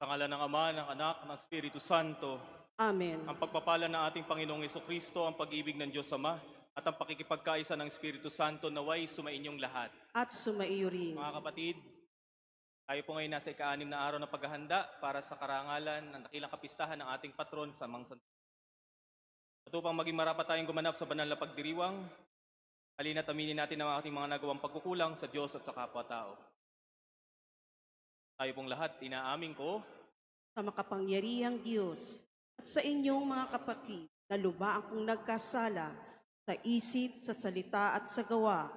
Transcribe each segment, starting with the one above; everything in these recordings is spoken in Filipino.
Sa ngalan ng Ama, ng Anak, ng Espiritu Santo. Amen. Ang pagpapala ng ating Panginoong Jesucristo, ang pag-ibig ng Diyos Ama, at ang pakikipagkaisa ng Espiritu Santo naway sumainyong lahat. At sumaiyo rin. Mga kapatid, tayo po ngayon nasa ika-6 na araw ng paghahanda para sa karangalan ng dakilang kapistahan ng ating patron sa Mang Santo. At upang maging marapat tayong gumanap sa banal na pagdiriwang, halina't aminin natin ang ating mga nagawang pagkukulang sa Diyos at sa kapwa-tao. Tayo pong lahat, inaamin ko Sa makapangyarihang Diyos at sa inyong mga kapatid na lubha akong nagkasala sa isip, sa salita at sa gawa,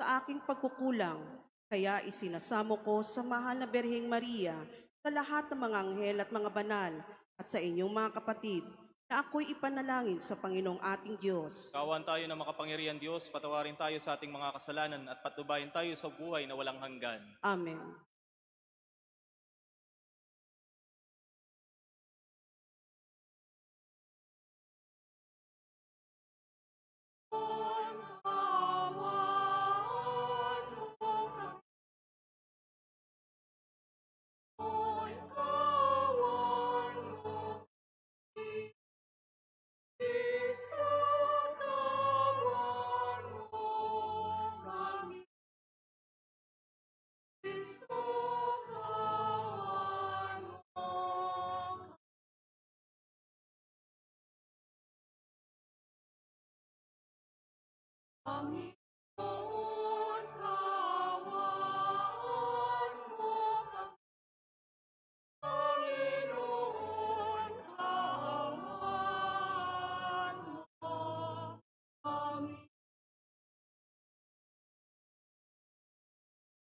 sa aking pagkukulang, kaya isinasamo ko sa mahal na Birheng Maria, sa lahat ng mga anghel at mga banal, at sa inyong mga kapatid, na ako'y ipanalangin sa Panginoong ating Diyos. kawan tayo ng makapangyarihan Diyos, patawarin tayo sa ating mga kasalanan at patnubayan tayo sa buhay na walang hanggan. Amen.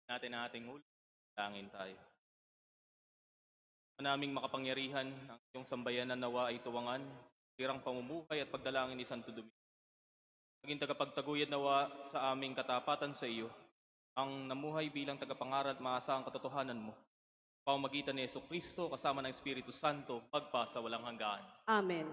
Natin ang ating ulo, tangin tayo. Manaming makapangyarihan, ang iyong sambayanan nawa ay tuwangan, tirang pamumuhay at pagdalangin ni Santo Domingo. Maging tagapagtaguyod nawa sa aming katapatan sa iyo, ang namuhay bilang tagapangaral at maasahang katotohanan mo. Pamamagitan ni Jesucristo kasama ng Espiritu Santo, magpa sa walang hanggan. Amen.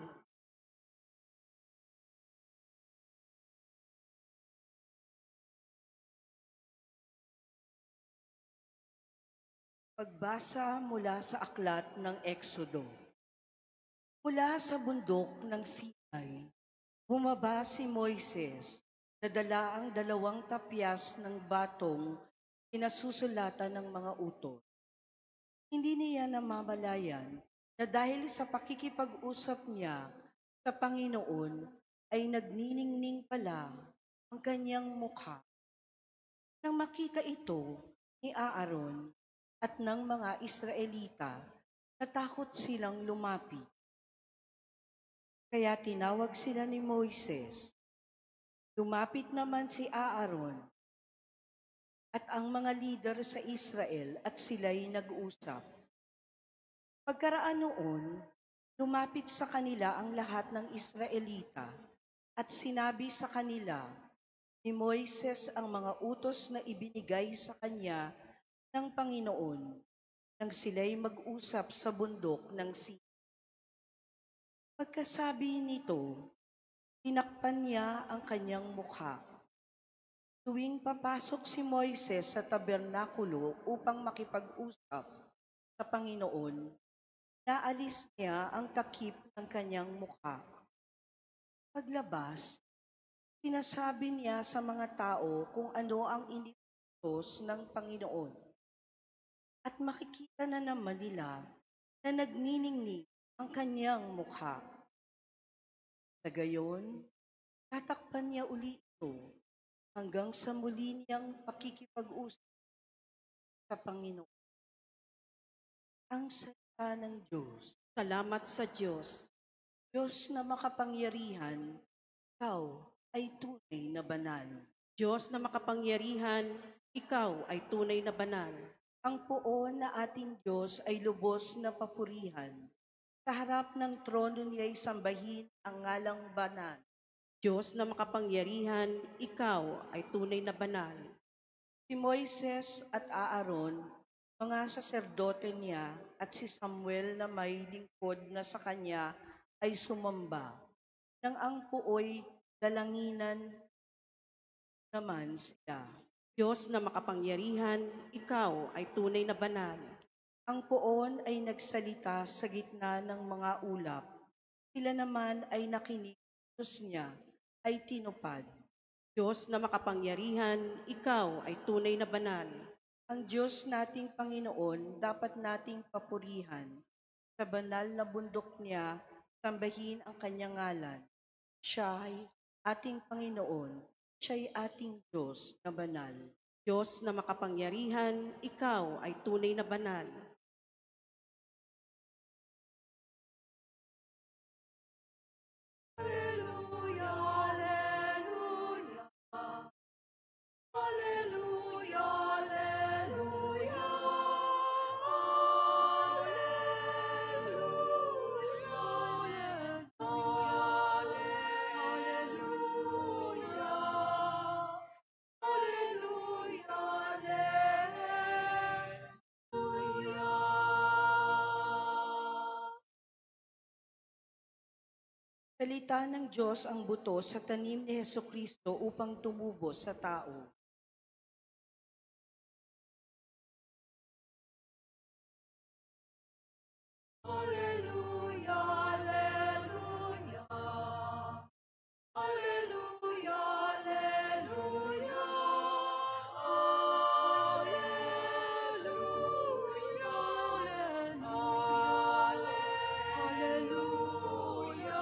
Pagbasa mula sa aklat ng Eksodo. Mula sa bundok ng Sinai, bumaba si Moises na dala ang 2 tapyas ng batong pinasusulatan ng mga utos. Hindi niya namamalayan na dahil sa pakikipag-usap niya sa Panginoon ay nagniningning pala ang kanyang mukha. Nang makita ito ni Aaron at ng mga Israelita, natakot silang lumapit. Kaya tinawag sila ni Moises. Lumapit naman si Aaron at ang mga lider sa Israel at sila'y nag-usap. Pagkaraan noon, Lumapit sa kanila ang lahat ng Israelita at sinabi sa kanila ni Moises ang mga utos na ibinigay sa kanya ng Panginoon nang sila'y mag-usap sa bundok ng Sinai. Pagkasabi nito, tinakpan niya ang kanyang mukha. Tuwing papasok si Moises sa tabernakulo upang makipag-usap sa Panginoon, naalis niya ang takip ng kanyang mukha. Paglabas, sinasabi niya sa mga tao kung ano ang iniutos ng Panginoon. At makikita na naman nila na nagniningning ang kanyang mukha. Sa gayon, tatakpan niya uli ito hanggang sa muli niyang pakikipag-usap sa Panginoon. Ang salita ng Diyos. Salamat sa Diyos. Diyos na makapangyarihan, ikaw ay tunay na banal. Diyos na makapangyarihan, ikaw ay tunay na banal. Ang poon na ating Diyos ay lubos na papurihan. Sa harap ng trono niya ay sambahin ang ngalang banal. Diyos na makapangyarihan, ikaw ay tunay na banal. Si Moises at Aaron, mga saserdote niya, at si Samuel na may lingkod na sa kanya ay sumamba. Nang ang puoy dalanginan naman sila. Diyos na makapangyarihan, ikaw ay tunay na banal. Ang poon ay nagsalita sa gitna ng mga ulap. Sila naman ay nakinig, Diyos niya ay tinupad. Diyos na makapangyarihan, ikaw ay tunay na banal. Ang Diyos nating Panginoon dapat nating papurihan. Sa banal na bundok niya, sambahin ang kanyang ngalan. Siya ay ating Panginoon. Siya'y ating Diyos na banal. Diyos na makapangyarihan, ikaw ay tunay na banal. Alleluia, alleluia. Alleluia, alleluia. Alleluia, alleluia. Alleluia, alleluia. Salita ng Diyos ang buto sa tanim ni Hesukristo upang tumubo sa tao. Alleluia, alleluia. Alleluia, alleluia. Alleluia, alleluia.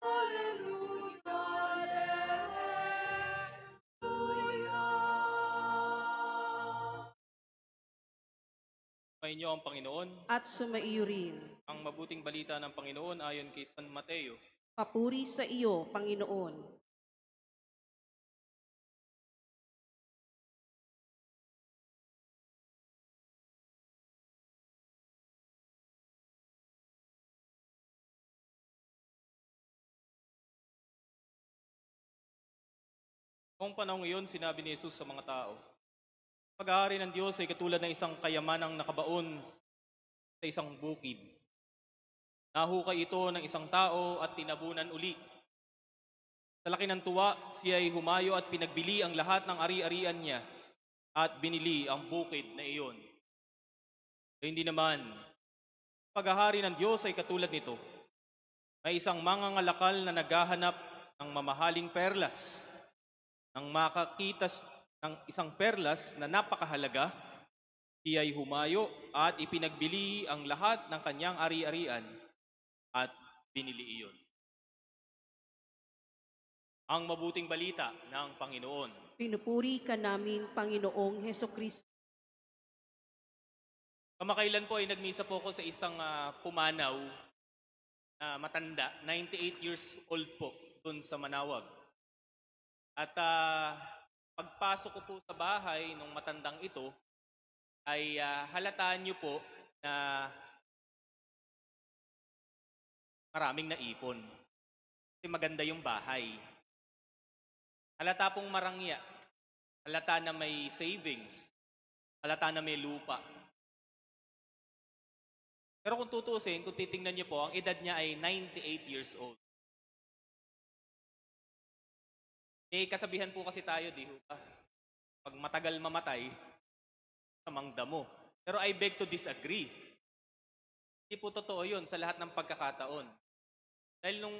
Alleluia, alleluia. Sumainyo ang Panginoon. At sumaiyo rin. Ang mabuting balita ng Panginoon ayon kay San Mateo. Papuri sa iyo, Panginoon. Noong panahong iyon, sinabi ni Jesus sa mga tao, pag-aari ng Diyos ay katulad ng isang kayamanang nakabaon sa isang bukid. Nahukay ito ng isang tao at tinabunan uli. Sa laki ng tuwa, siya ay humayo at pinagbili ang lahat ng ari-arian niya at binili ang bukid na iyon. Hindi naman, pag-ahari ng Diyos ay katulad nito. May isang mangangalakal na naghahanap ng mamahaling perlas. Nang makakita ng isang perlas na napakahalaga, siya ay humayo at ipinagbili ang lahat ng kanyang ari-arian at binili iyon. Ang mabuting balita ng Panginoon. Pinupuri ka namin, Panginoong Hesukristo. Kamakailan po ay nagmisa po ako sa isang pumanaw na matanda, 98 years old po, doon sa Manawag. At pagpasok ko po sa bahay ng matandang ito, ay halataan niyo po na maraming naipon. Kasi maganda yung bahay. Halata pong marangya. Halata na may savings. Halata na may lupa. Pero kung tutuusin, kung titingnan niyo po, ang edad niya ay 98 years old. May kasabihan po kasi tayo, di ba? Pag matagal mamatay, samang damo. Pero I beg to disagree. Hindi po totoo yun sa lahat ng pagkakataon. Dahil nung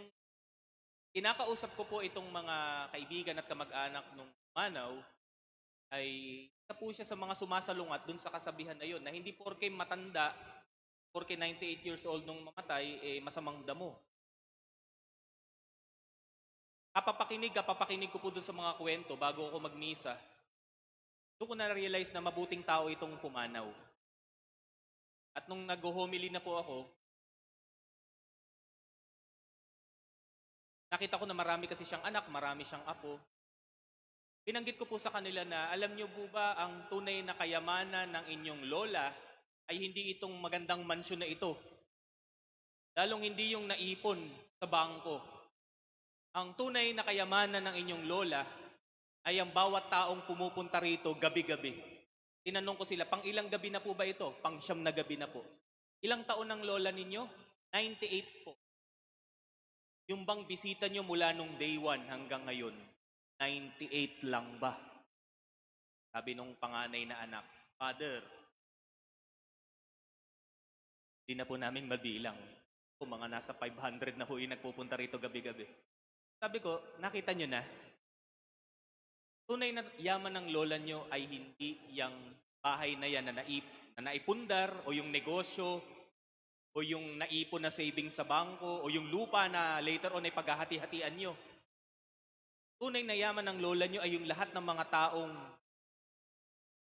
kinakausap ko po itong mga kaibigan at kamag-anak nung Manaw, ay isa po siya sa mga sumasalungat dun sa kasabihan na yun, na hindi porke matanda, porke 98 years old nung mamatay, masamang damo. Kapapakinig ko po dun sa mga kwento bago ako magmisa. Doon ko na-realize na mabuting tao itong pumanaw. At nung nag-homily na po ako, nakita ko na marami kasi siyang anak, marami siyang apo. Binanggit ko po sa kanila na, alam niyo po ba ang tunay na kayamanan ng inyong lola ay hindi itong magandang mansyon na ito. Lalong hindi yung naipon sa bangko. Ang tunay na kayamanan ng inyong lola ay ang bawat taong pumupunta rito gabi-gabi. Tinanong ko sila, pang ilang gabi na po ba ito? Pang 9 na gabi na po. Ilang taon ng lola ninyo? 98 po. Yung bang bisita nyo mula nung day 1 hanggang ngayon, 98 lang ba? Sabi nung panganay na anak, Father, di na po namin mabilang. Kung mga nasa 500 na ho yung nagpupunta rito gabi-gabi. Sabi ko, nakita nyo na, tunay na yaman ng lola nyo ay hindi yung bahay na yan na naipundar o yung negosyo o yung naipon na savings sa bangko o yung lupa na later on ay paghahati-hatian nyo. Tunay na yaman ng lola nyo ay yung lahat ng mga taong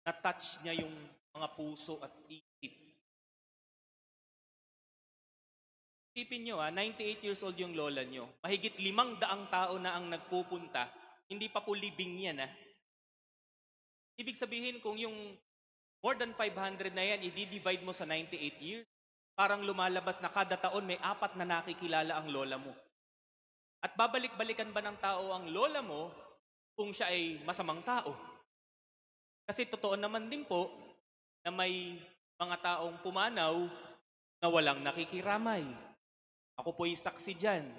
na-touch niya yung mga puso at isip. Isipin nyo 98 years old yung lola nyo. Mahigit 500 tao na ang nagpupunta, hindi pa po libing yan. Ibig sabihin kung yung more than 500 na yan, i-divide mo sa 98 years, parang lumalabas na kada taon may 4 na nakikilala ang lola mo. At babalik-balikan ba ng tao ang lola mo kung siya ay masamang tao? Kasi totoo naman din po na may mga taong pumanaw na walang nakikiramay. Ako po'y saksi dyan.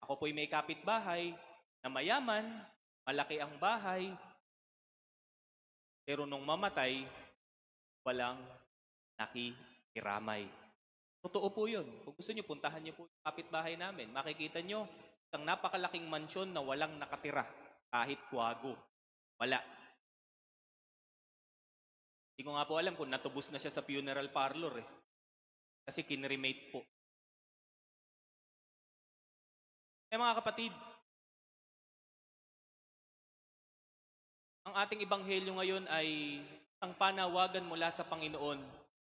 Ako po'y may kapitbahay na mayaman, malaki ang bahay, pero nung mamatay, walang nakikiramay. Totoo po yun. Kung gusto nyo, puntahan nyo po yung kapitbahay namin. Makikita nyo, isang napakalaking mansyon na walang nakatira. Kahit kwago. Wala. Hindi ko nga po alam kung natubos na siya sa funeral parlor Kasi kinremate po. Mga kapatid, ang ating ebanghelyo ngayon ay isang panawagan mula sa Panginoon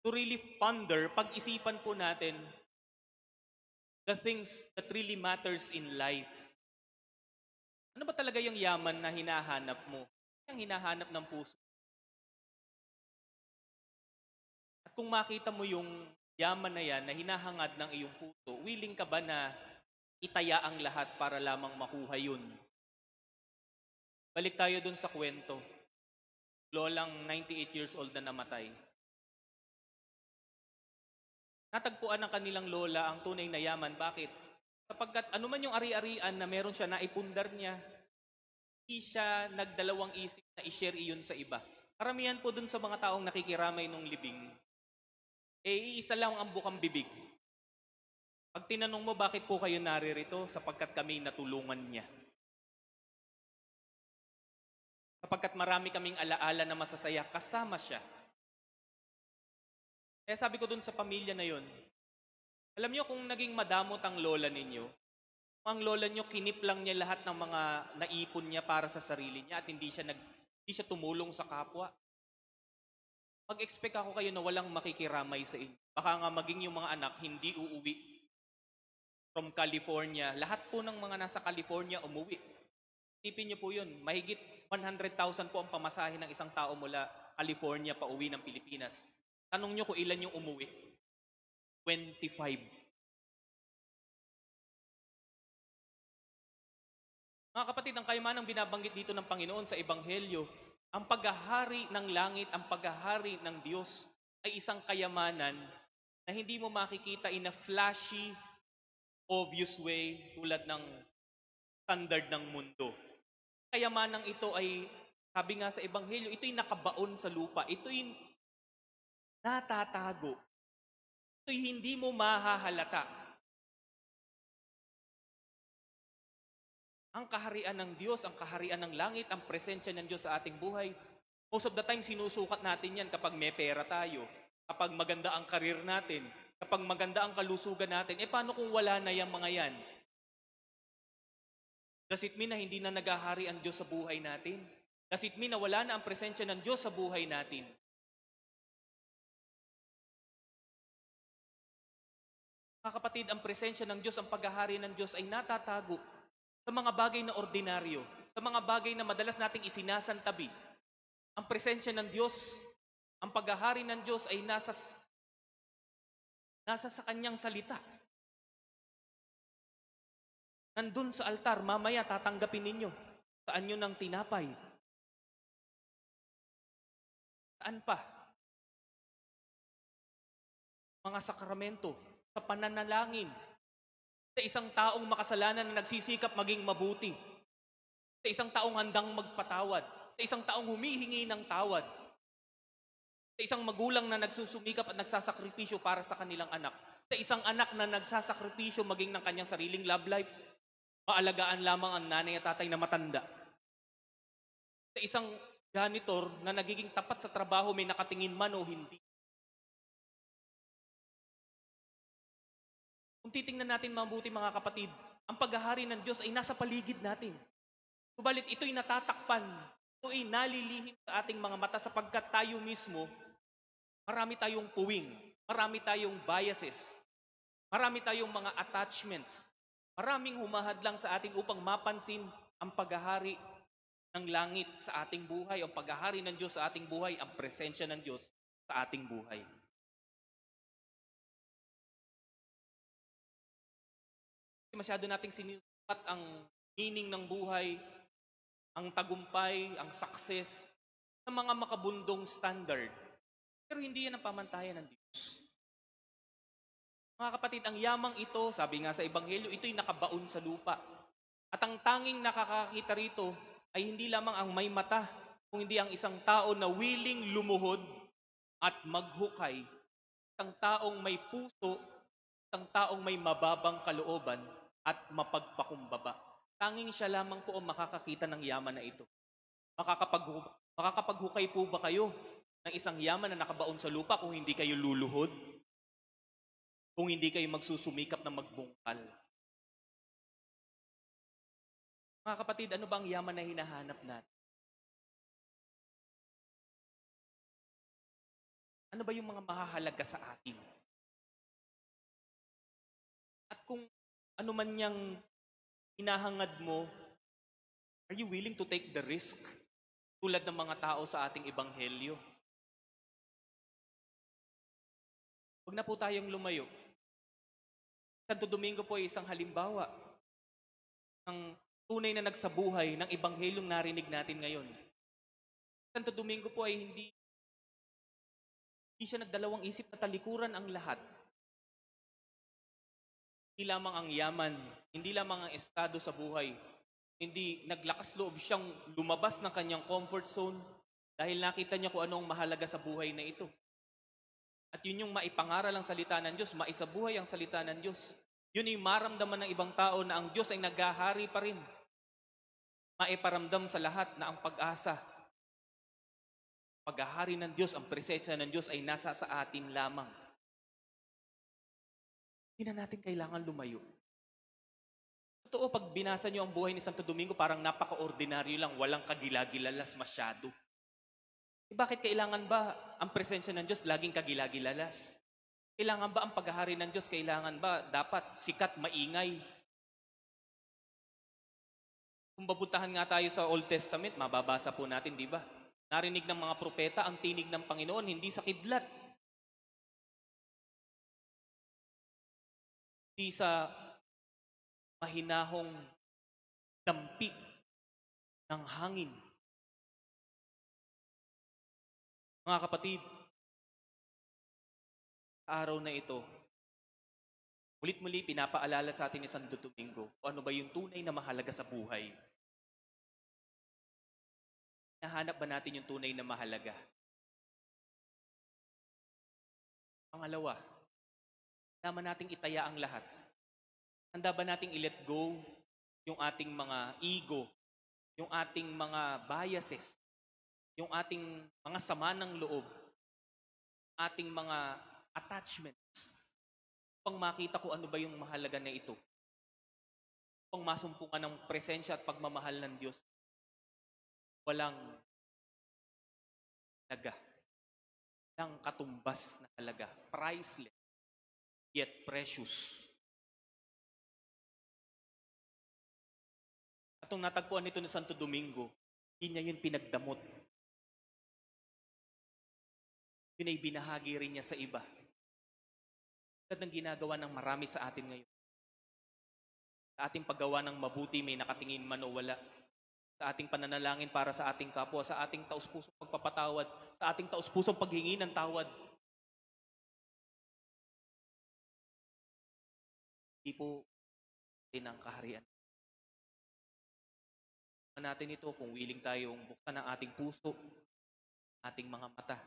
to really ponder, pag-isipan po natin the things that really matters in life. Ano ba talaga yung yaman na hinahanap mo? Yung hinahanap ng puso. At kung makita mo yung yaman na yan na hinahangad ng iyong puso, willing ka ba na itaya ang lahat para lamang makuha yun? Balik tayo dun sa kwento. Lolang 98 years old na namatay. Natagpuan ng kanilang lola ang tunay na yaman. Bakit? Sapagkat anuman yung ari-arian na meron siya, naipundar niya, hindi siya nagdalawang isip na i-share iyon sa iba. Karamihan po dun sa mga taong nakikiramay nung libing, iisa lang ang bukang bibig. Pag tinanong mo, bakit po kayo naririto? Sapagkat kami natulungan niya. Sapagkat marami kaming alaala na masasaya, kasama siya. Kaya sabi ko dun sa pamilya na yun, alam niyo kung naging madamot ang lola ninyo, ang lola niyo kinip lang niya lahat ng mga naipon niya para sa sarili niya at hindi siya tumulong sa kapwa. Mag-expect ako kayo na walang makikiramay sa inyo. Baka nga maging yung mga anak hindi uuwi from California. Lahat po ng mga nasa California umuwi. Isipin niyo po yun, mahigit 100,000 po ang pamasahe ng isang tao mula California pa uwi ng Pilipinas. Tanong niyo kung ilan yung umuwi? 25. Mga kapatid, ang kayamanang binabanggit dito ng Panginoon sa Ebanghelyo, ang paghahari ng langit, ang paghahari ng Diyos ay isang kayamanan na hindi mo makikita in a flashy, obvious way tulad ng standard ng mundo. Kayamanang ito ay, sabi nga sa Ebanghelyo, ito'y nakabaon sa lupa. Ito'y natatago. Ito'y hindi mo mahahalata. Ang kaharian ng Diyos, ang kaharian ng langit, ang presensya ng Diyos sa ating buhay, most of the time sinusukat natin yan kapag may pera tayo, kapag maganda ang karir natin, kapag maganda ang kalusugan natin. Paano kung wala na yung mga yan? Does it mean na hindi na naghahari ang Diyos sa buhay natin? Does it mean na wala na ang presensya ng Diyos sa buhay natin? Mga kapatid, ang presensya ng Diyos, ang paghahari ng Diyos ay natatago sa mga bagay na ordinaryo, sa mga bagay na madalas nating isinasantabi. Ang presensya ng Diyos, ang paghahari ng Diyos ay nasa sa kanyang salita. Nandun sa altar, mamaya tatanggapin ninyo. Saan nyo ng tinapay? Saan pa? Mga sakramento, sa pananalangin, sa isang taong makasalanan na nagsisikap maging mabuti, sa isang taong handang magpatawad, sa isang taong humihingi ng tawad, sa isang magulang na nagsusumikap at nagsasakripisyo para sa kanilang anak, sa isang anak na nagsasakripisyo maging ng kanyang sariling love life, maalagaan lamang ang nanay at tatay na matanda. Sa isang janitor na nagiging tapat sa trabaho, may nakatingin man o hindi. Kung titingnan natin mabuti mga kapatid, ang paghahari ng Diyos ay nasa paligid natin. Subalit ito'y natatakpan, ito'y nalilihim sa ating mga mata sapagkat tayo mismo, marami tayong puwing, marami tayong biases, marami tayong mga attachments, maraming humahadlang sa atin upang mapansin ang paghahari ng langit sa ating buhay, ang paghahari ng Diyos sa ating buhay, ang presensya ng Diyos sa ating buhay. Masyado nating sinusukat ang meaning ng buhay, ang tagumpay, ang success sa mga makabundong standard. Pero hindi yan ang pamantayan ng Diyos. Mga kapatid, ang yamang ito, sabi nga sa Ebanghelyo, ito'y nakabaon sa lupa. At ang tanging nakakakita rito ay hindi lamang ang may mata, kung hindi ang isang tao na willing lumuhod at maghukay, isang taong may puso, isang taong may mababang kalooban at mapagpakumbaba. Tanging siya lamang po ang makakakita ng yaman na ito. Makakapaghukay po ba kayo ng isang yaman na nakabaon sa lupa kung hindi kayo luluhod? Kung hindi kayo magsusumikap na magbungkal? Mga kapatid, ano ba ang yaman na hinahanap natin? Ano ba yung mga mahahalaga sa atin? At kung ano man niyang hinahangad mo, are you willing to take the risk? Tulad ng mga tao sa ating ebanghelyo. Huwag na po tayong lumayo. Santo Domingo po ay isang halimbawa ng tunay na nagsabuhay ng ebanghelyong narinig natin ngayon. Santo Domingo po ay hindi siya nagdalawang isip na talikuran ang lahat. Hindi lamang ang yaman, hindi lamang ang estado sa buhay, hindi naglakas loob siyang lumabas ng kanyang comfort zone dahil nakita niya kung anong mahalaga sa buhay na ito. At yun yung maipangaral ang salita ng Diyos, maisabuhay ang salita ng Diyos. Yun yung maramdaman ng ibang tao na ang Diyos ay naghahari pa rin. Maiparamdam sa lahat na ang pag-asa, paghahari ng Diyos, ang presensya ng Diyos ay nasa sa atin lamang. Hindi na natin kailangan lumayo. Totoo, pag binasa niyo ang buhay ni Santo Domingo, parang napaka-ordinaryo lang, walang kagilagilalas masyado. Bakit kailangan ba ang presensya ng Diyos laging kagilagilalas? Kailangan ba ang paghahari ng Diyos? Kailangan ba dapat sikat, maingay? Kung babutahan nga tayo sa Old Testament, mababasa po natin, di ba? Narinig ng mga propeta ang tinig ng Panginoon, hindi sa kidlat. Hindi sa mahinahong dampi ng hangin. Mga kapatid, sa araw na ito, ulit-muli pinapaalala sa atin ni Santo Domingo kung ano ba yung tunay na mahalaga sa buhay. Nahanap ba natin yung tunay na mahalaga? Pangalawa, handa ba nating itaya ang lahat? Handa ba nating i-let go yung ating mga ego, yung ating mga biases, yung ating mga sama ng loob, ating mga attachments, upang makita ko ano ba yung mahalaga na ito, upang masumpungan ng presensya at pagmamahal ng Diyos. Walang halaga, walang katumbas na halaga, priceless, yet precious. At nung natagpuan nito ni Santo Domingo, hindi niya yun pinagdamot. Yun ay binahagi rin niya sa iba. Tulad ng ginagawa ng marami sa atin ngayon. Sa ating paggawa ng mabuti, may nakatingin man o wala. Sa ating pananalangin para sa ating kapwa, sa ating taus-pusong pagpapatawad, sa ating taus-pusong paghingi ng tawad. Hindi po din ang kaharian. Natin ito kung willing tayong buksan ang ating puso, ating mga mata.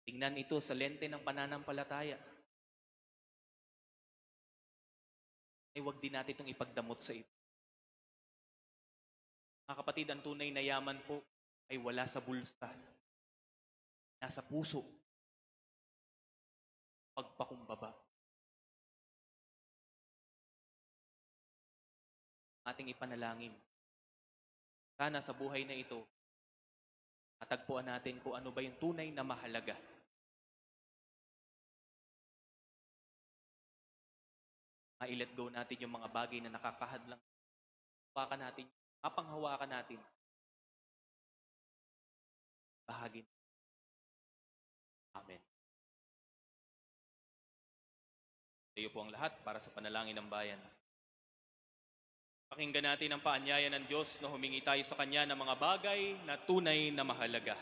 Tingnan ito sa lente ng pananampalataya. Ay huwag din natin itong ipagdamot sa ito. Mga kapatid, ang tunay na yaman po ay wala sa bulsa. Nasa puso. Pagpakumbaba. Ating ipanalangin. Sana sa buhay na ito, matagpuan natin kung ano ba yung tunay na mahalaga. Ma-let go natin yung mga bagay na nakakahadlang. Hawakan natin, mapanghawakan natin. Bahagi. Amen. Tayo po ang lahat para sa panalangin ng bayan. Pakinggan natin ang paanyaya ng Diyos na humingi tayo sa Kanya ng mga bagay na tunay na mahalaga.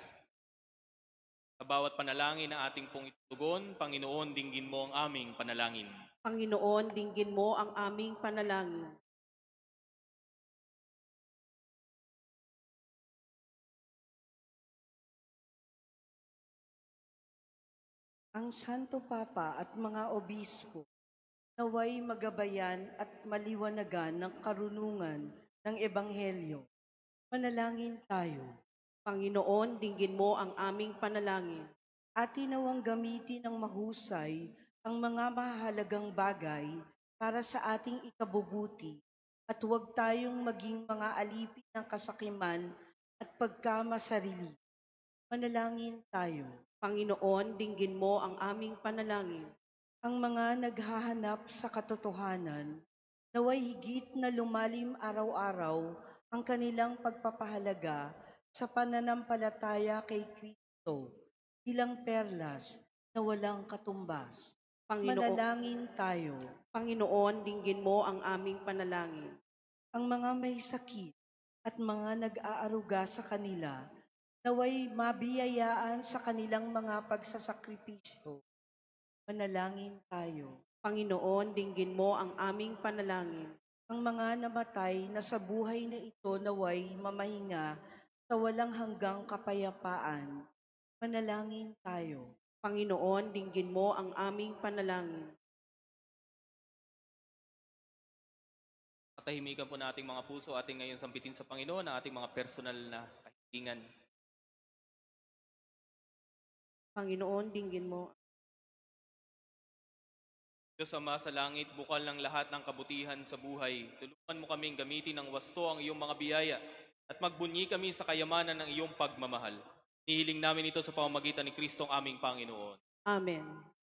Sa bawat panalangin na ating pong itutugon, Panginoon, dinggin mo ang aming panalangin. Panginoon, dinggin mo ang aming panalangin. Ang Santo Papa at mga obispo naway magabayan at maliwanagan ng karunungan ng Ebanghelyo. Manalangin tayo. Panginoon, dinggin mo ang aming panalangin. Atin nawang gamitin ng mahusay ang mga mahalagang bagay para sa ating ikabubuti at huwag tayong maging mga alipin ng kasakiman at pagkamasarili. Manalangin tayo. Panginoon, dinggin mo ang aming panalangin. Ang mga naghahanap sa katotohanan, naway higit na lumalim araw-araw ang kanilang pagpapahalaga sa pananampalataya kay Kristo bilang perlas na walang katumbas. Manalangin tayo. Panginoon, dinggin mo ang aming panalangin. Ang mga may sakit at mga nag-aaruga sa kanila, naway mabiyayaan sa kanilang mga pagsasakripisyo. Manalangin tayo. Panginoon, dinggin mo ang aming panalangin. Ang mga namatay na sa buhay na ito naway mamahinga sa walang hanggang kapayapaan. Manalangin tayo. Panginoon, dinggin mo ang aming panalangin. Patahimikan po nating mga puso, ating ngayon sambitin sa Panginoon ang ating mga personal na kahilingan. Panginoon, dinggin mo. Diyos Ama sa langit, bukal ng lahat ng kabutihan sa buhay. Tulungan mo kaming gamitin ng wasto ang iyong mga biyaya at magbunyi kami sa kayamanan ng iyong pagmamahal. Nihiling namin ito sa pamamagitan ni Kristong aming Panginoon. Amen.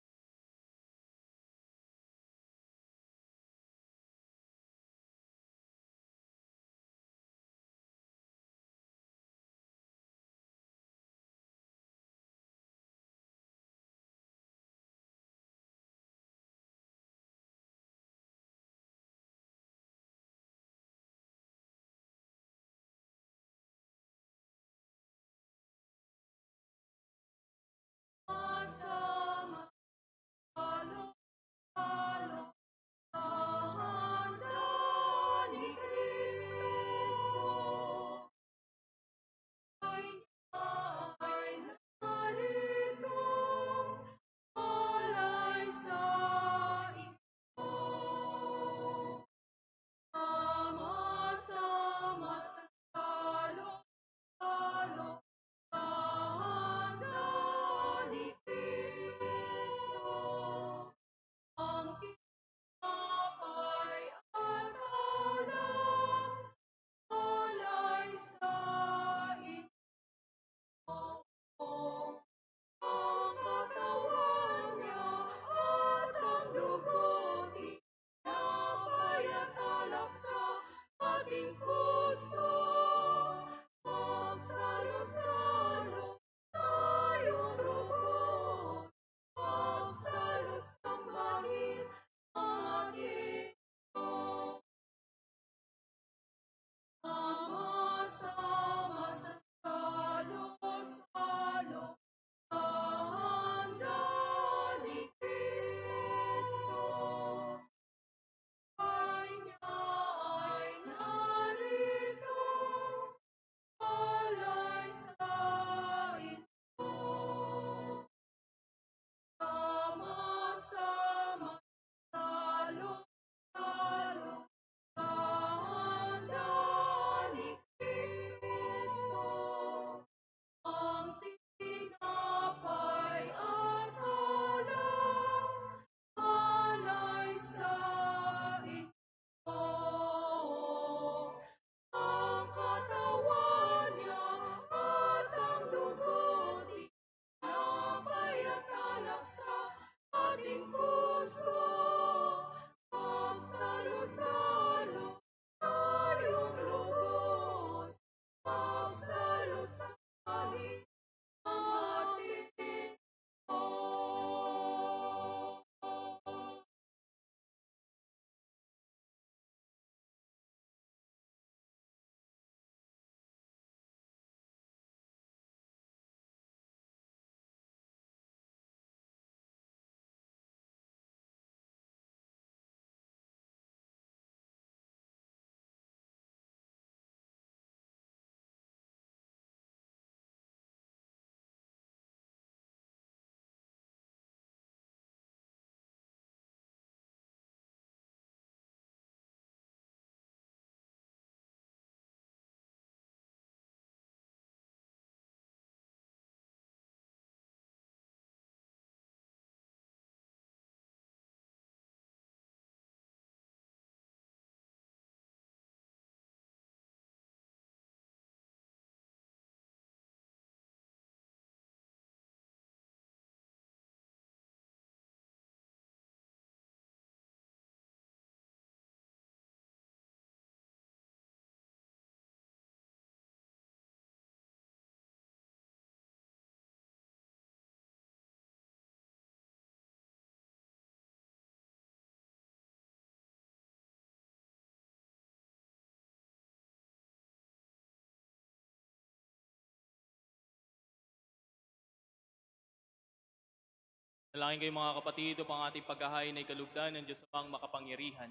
Dalangin kayo mga kapatid upang ating paghahain ay kalugdan ng Diyos amang makapangyarihan.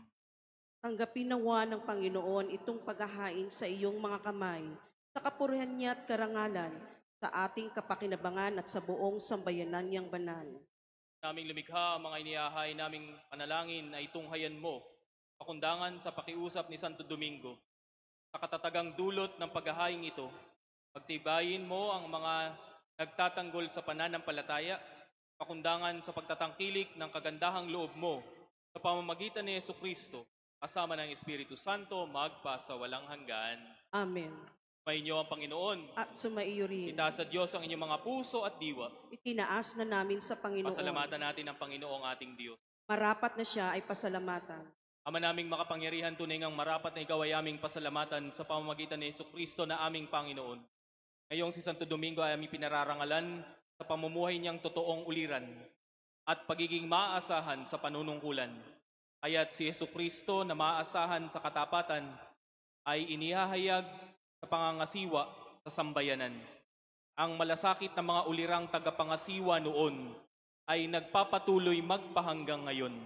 Tanggapin nawa ng Panginoon itong paghahain sa iyong mga kamay, sa kapurihan niya at karangalan, sa ating kapakinabangan at sa buong sambayanan niyang banal. Naming lumikha ang mga inihahain naming panalangin ay tunghayan mo, pakundangan sa pakiusap ni Santo Domingo. Sa katatagang dulot ng paghahain ito, pagtibayin mo ang mga nagtatanggol sa pananampalataya, pakundangan sa pagtatangkilik ng kagandahang loob mo sa pamamagitan ni Jesucristo, kasama ng Espiritu Santo, magpa sa walang hanggan. Amen. Sumainyo ang Panginoon. At sumaiyo rin. Itaas sa Diyos ang inyong mga puso at diwa. Itinaas na namin sa Panginoon. Pasalamatan natin ang Panginoong ating Diyos. Marapat na siya ay pasalamatan. Ama naming makapangyarihan, tunay ngang marapat na ikaw ay aming pasalamatan sa pamamagitan ni Jesucristo na aming Panginoon. Ngayong si Santo Domingo ay aming pinararangalan sa pamumuhay niyang totoong uliran at pagiging maaasahan sa panunungkulan. Kaya't si Jesucristo na maaasahan sa katapatan ay inihahayag sa pangangasiwa sa sambayanan. Ang malasakit na mga ulirang tagapangasiwa noon ay nagpapatuloy magpahanggang ngayon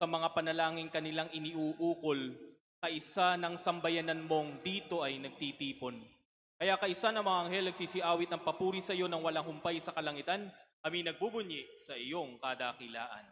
sa mga panalangin kanilang iniuukol sa isa ng sambayanan mong dito ay nagtitipon. Kaya kaisa ng mga anghel nagsisiawit ng papuri sa iyo ng walang humpay sa kalangitan, kami nagbubunyi sa iyong kadakilaan.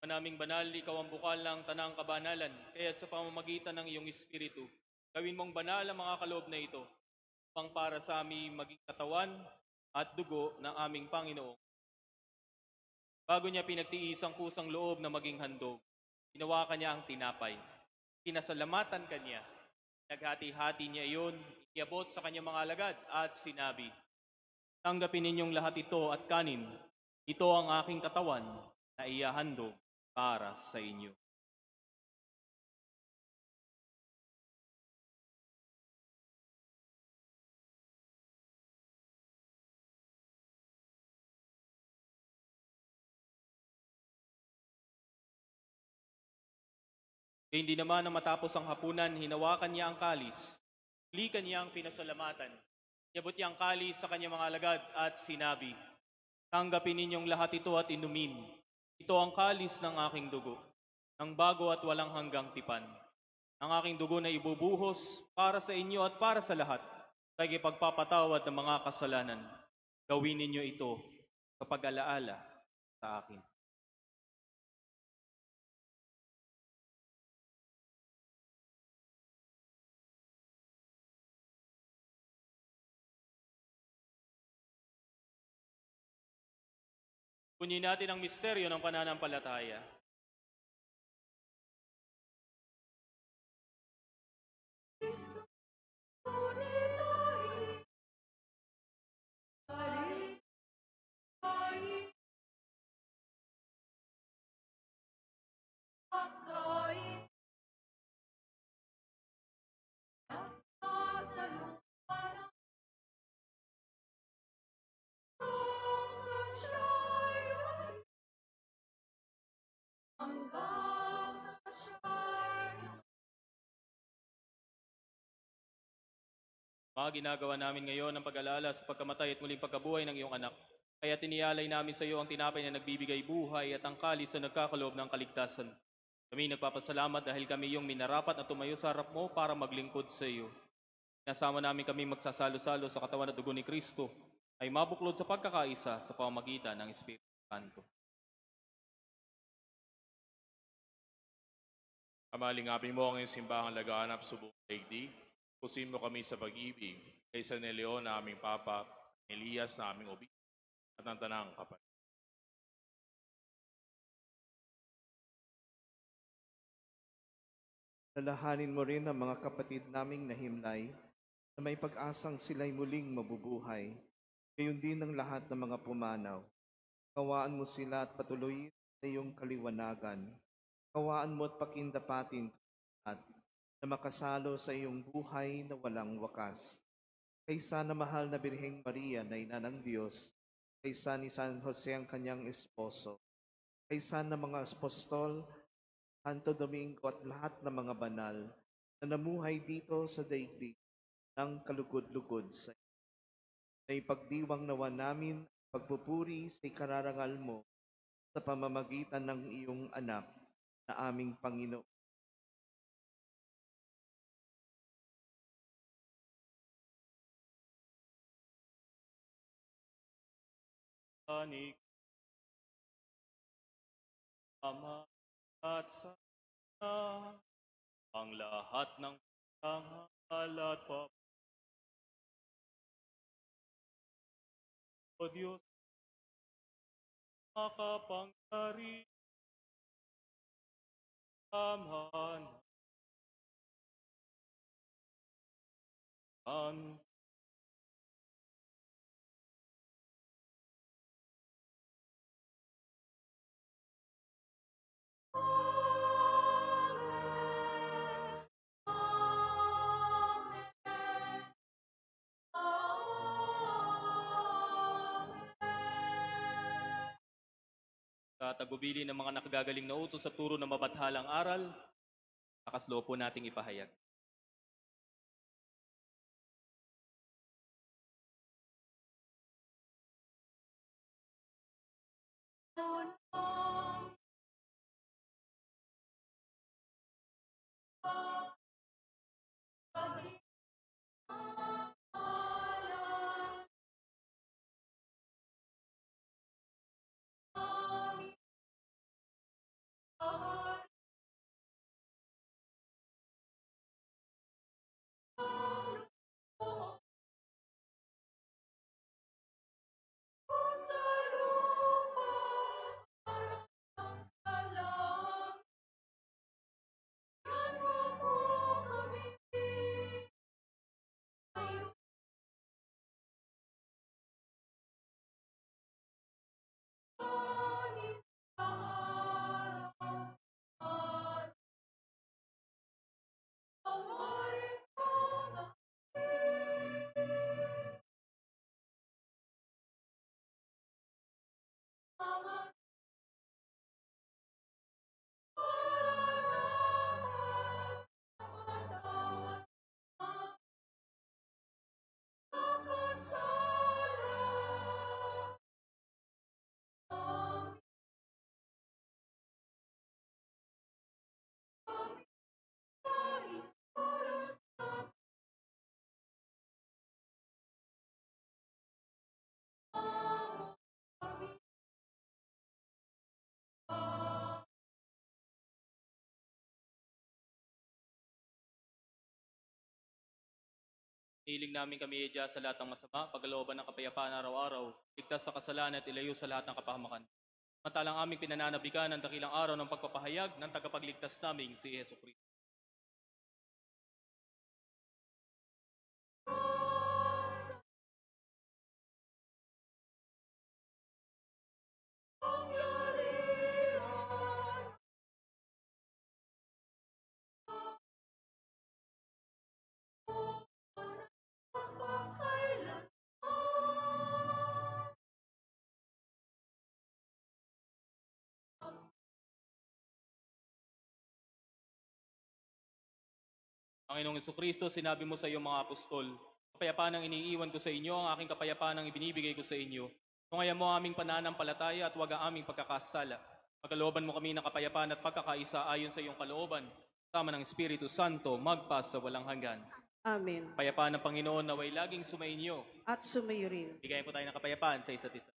Manaming banal, ikaw ang bukal ng tanang kabanalan, kaya't sa pamamagitan ng iyong Espiritu, gawin mong banal ang mga kaloob na ito, upang para sa aming maging katawan at dugo ng aming Panginoon. Bago niya pinagtiis ang kusang loob na maging handog, ginawa kanya ang tinapay. Pinasalamatan kanya, Naghati-hati niya iyon, iabot sa kanyang mga alagad at sinabi, tanggapin ninyong lahat ito at kanin. Ito ang aking katawan na iyahandog para sa inyo. Hindi naman na matapos ang hapunan, hinawakan niya ang kalis. Likan niya ang pinasalamatan. Iabot niya ang kalis sa kanyang mga alagad at sinabi, tanggapin ninyong lahat ito at inumin. Ito ang kalis ng aking dugo, ng bago at walang hanggang tipan. Ang aking dugo na ibubuhos para sa inyo at para sa lahat sa ipagpapatawad ng mga kasalanan. Gawin ninyo ito sa pag-alaala sa akin. Kunin natin ang misteryo ng pananampalataya. Mga ginagawa namin ngayon ang pag-alala sa pagkamatay at muling pagkabuhay ng iyong anak. Kaya tiniyalay namin sa iyo ang tinapay na nagbibigay buhay at ang kalis na nagkakaloob ng kaligtasan. Kami nagpapasalamat dahil kami iyong minarapat at tumayo sa harap mo para maglingkod sa iyo. Nasama namin kami magsasalo-salo sa katawan at dugo ni Kristo ay mabuklod sa pagkakaisa sa pamamagitan ng Espiritu Santo. Amalingapin mo ang iyong simbahang laganap sa buong daigdig. Pusin mo kami sa pag-ibig kay San Leon na aming Papa, Elias na aming Obispo, at ng Tanang Kapatid. Lalahanin mo rin ang mga kapatid naming nahimlay na may pag-asang sila'y muling mabubuhay. Gayon din ang lahat ng mga pumanaw. Kawaan mo sila at patuloyin sa iyong kaliwanagan. Kawaan mo at pakindapatin at na makasalo sa iyong buhay na walang wakas. Kaysa na mahal na Birheng Maria na ina ng Diyos, kaysa ni San Jose ang kanyang esposo, kaysa na mga apostol, Santo Domingo at lahat ng mga banal na namuhay dito sa daigdig ng kalugod-lugod sa iyo. Na ipagdiwang nawa namin pagpupuri sa ikararangal mo sa pamamagitan ng iyong anak na aming Panginoon. Anik, Ama at Sana, ang lahat ng tanghal at o Diyos, makapangyari, amahan, sa tagubili ng mga nakagagaling na utos sa turo ng mabathalang aral, nakaslo po nating ipahayag. Hiling namin kami idya sa lahat ng masama, pagkalooban ng kapayapaan araw-araw, ligtas sa kasalanan at ilayo sa lahat ng kapahamakan. Matalang aming pinananabigan ng dakilang araw ng pagpapahayag ng tagapagligtas naming si Yesu Cristo. Panginoong Kristo, sinabi mo sa iyong mga apostol, kapayapaan ang iniiwan ko sa inyo, ang aking kapayapaan ang ibinibigay ko sa inyo. Tungayan mo aming pananampalataya at huwag ang aming pagkakasala. Pagkalooban mo kami ng kapayapaan at pagkakaisa ayon sa iyong kalooban, sama ng Espiritu Santo, magpas sa walang hanggan. Amen. Kapayapaan ng Panginoon naway laging sumainyo. At sumayo rin. Bigayan po tayo ng kapayapaan sa isa't isa.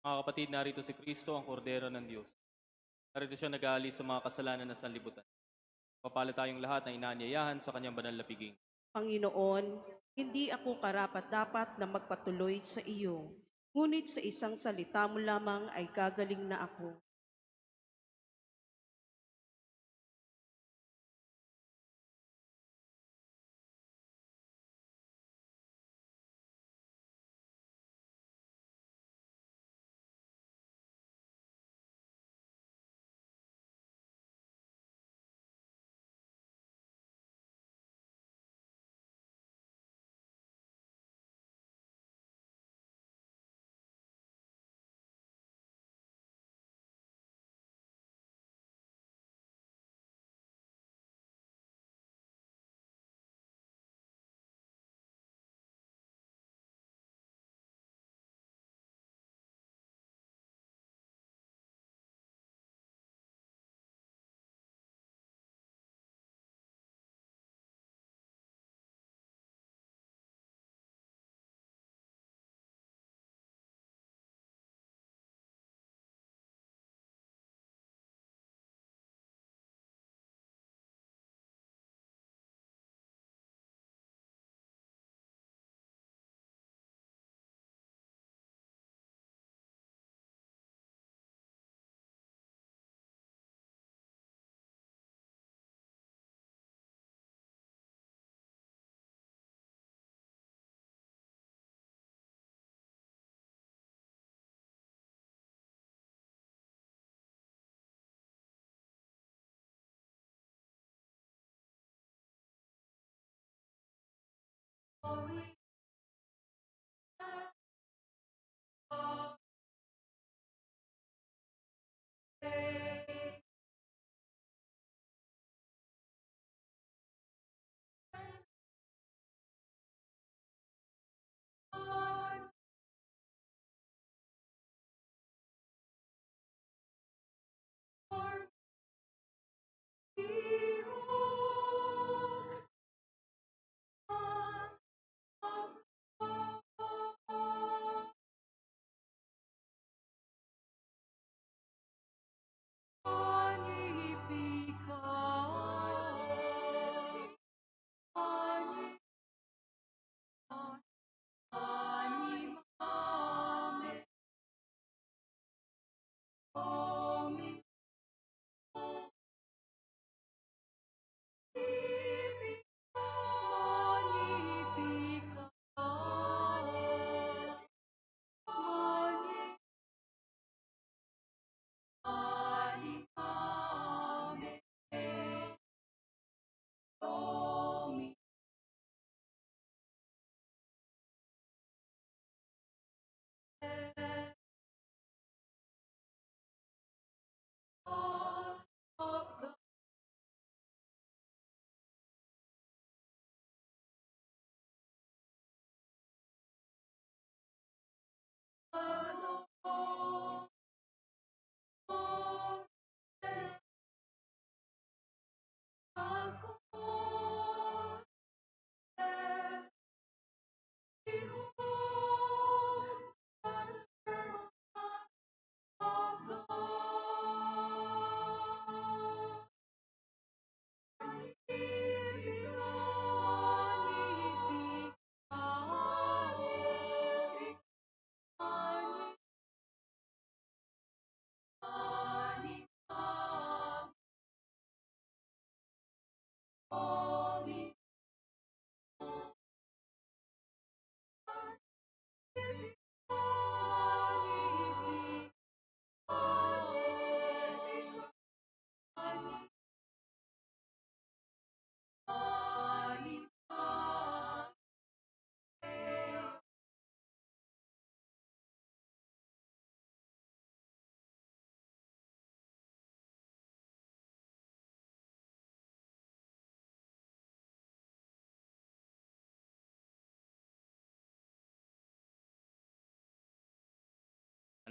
Mga kapatid, narito si Kristo, ang kordero ng Diyos. Narito siya nag-aalis sa mga kasalanan ng sanlibutan. Papala tayong lahat na inaanyayahan sa kanyang banal na piging. Panginoon, hindi ako karapat-dapat na magpatuloy sa iyo. Ngunit sa isang salita mo lamang ay gagaling na ako.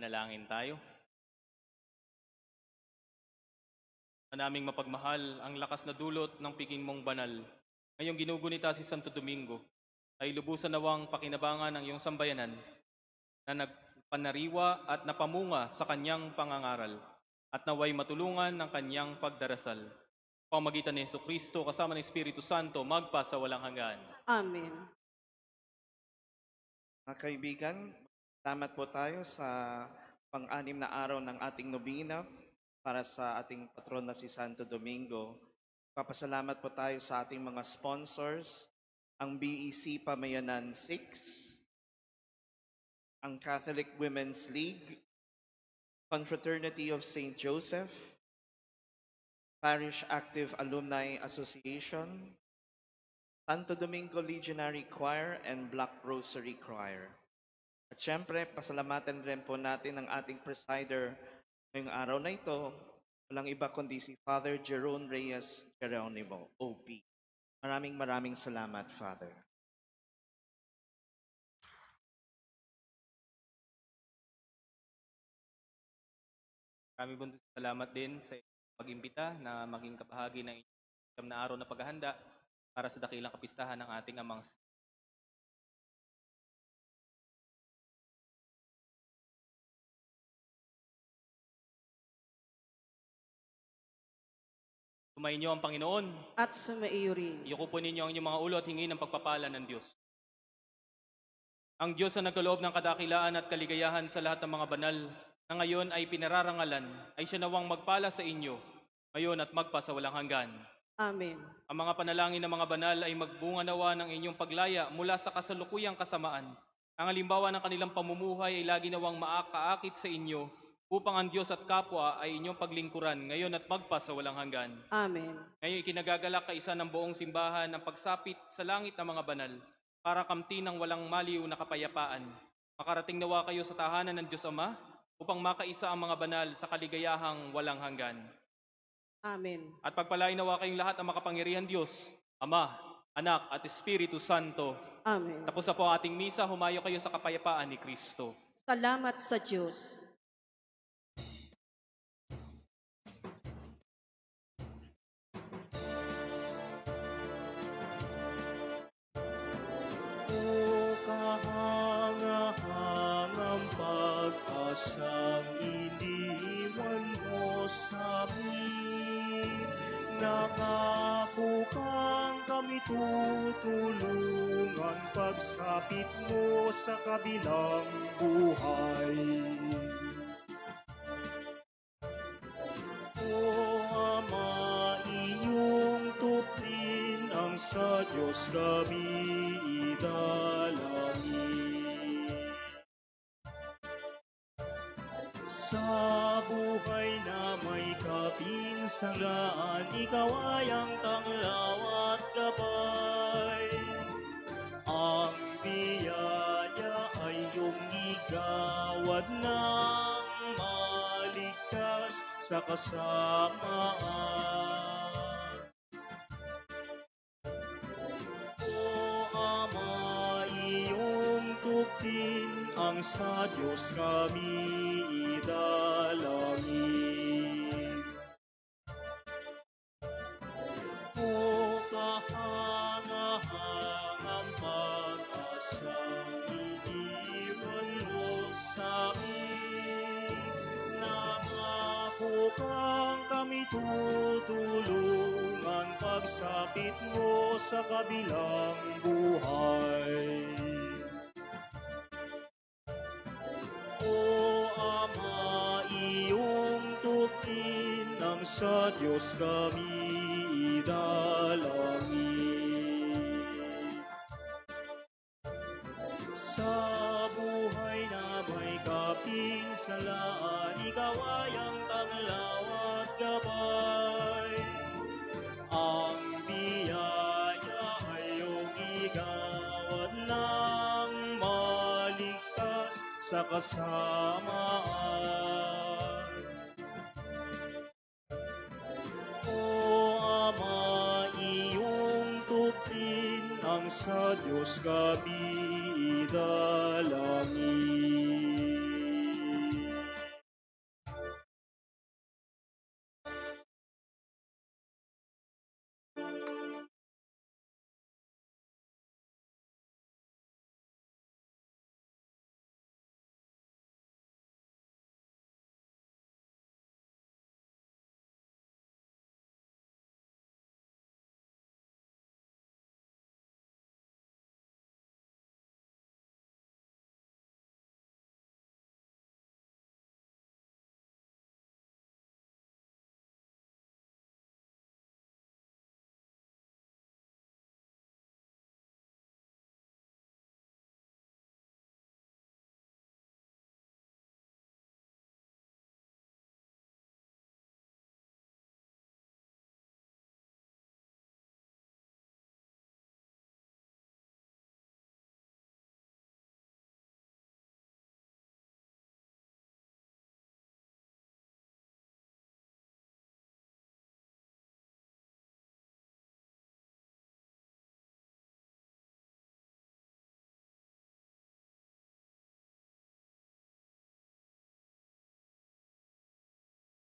Manalangin tayo. Naming mapagmahal, ang lakas na dulot ng piging mong banal. Ngayong ginugunita si Santo Domingo, ay lubusan nawang pakinabangan ng iyong sambayanan na nagpanariwa at napamunga sa kanyang pangangaral at naway matulungan ng kanyang pagdarasal. Pamagitan ni Jesucristo kasama ng Espiritu Santo, magpa sa walang hanggan. Amen. Mga kaibigan, salamat po tayo sa pang-anim na araw ng ating nobina para sa ating patron na si Santo Domingo. Papasalamat po tayo sa ating mga sponsors, ang BEC Pamayanan 6, ang Catholic Women's League, Confraternity of St. Joseph, Parish Active Alumni Association, Santo Domingo Legionary Choir, and Black Rosary Choir. At syempre, pasalamatan rin po natin ang ating presider ngayong araw na ito, walang iba kundi si Father Jerome Reyes Geronimo, OP. Maraming salamat, Father. Maraming salamat din sa pag-imbita na maging kabahagi ng inyong na araw na paghahanda para sa dakilang kapistahan ng ating amang. Sumainyo ang Panginoon. At sumaiyo rin. Iyuko po ninyo ang inyong mga ulo at hingi ng pagpapala ng Diyos. Ang Diyos na nagkaloob ng kadakilaan at kaligayahan sa lahat ng mga banal na ngayon ay pinararangalan, ay siya nawang magpala sa inyo ngayon at magpa sa walang hanggan. Amen. Ang mga panalangin ng mga banal ay magbunga nawa ng inyong paglaya mula sa kasalukuyang kasamaan. Ang halimbawa ng kanilang pamumuhay ay lagi nawang maakaakit sa inyo upang ang Diyos at kapwa ay inyong paglingkuran ngayon at magpa sa walang hanggan. Amen. Ngayon ikinagagalak kaisa ng buong simbahan ang pagsapit sa langit ng mga banal para kamti ng walang maliw na kapayapaan. Makarating nawa kayo sa tahanan ng Diyos Ama upang makaisa ang mga banal sa kaligayahang walang hanggan. Amen. At pagpalain nawa kayong lahat ng makapangyarihan Diyos, Ama, Anak at Espiritu Santo. Amen. Tapos na po ang ating misa, humayo kayo sa kapayapaan ni Kristo. Salamat sa Diyos. Kahangahangang pag-asang iniwan mo sa amin. Nangako kang kami tutulungan pagsapit mo sa kabilang buhay. O Ama, iyong tuklin ang sa Diyos kami idalangin. Sa buhay na may kapinsalaan, ikaw ay ang tanglaw at gabay. Ang biyaya ay iyong igawad ng maligtas sa kasamaan. O Ama, iyong tuklin ang sa Diyos kami idalangin. O kahangahangang pag-asang iniwan mo sa amin. Nangako kang kami tutulungan pagsapit mo sa kabilang buhay. O Ama, iyong tuklin ang sa Diyos kami idalangin. Sa buhay na may kapinsalaan, ikaw ay ang tanglaw at gabay. Ang biyaya ay iyong igawad ng maligtas sa kasamaan. O Ama, iyong tuklin ang sa Diyos kami idalangin.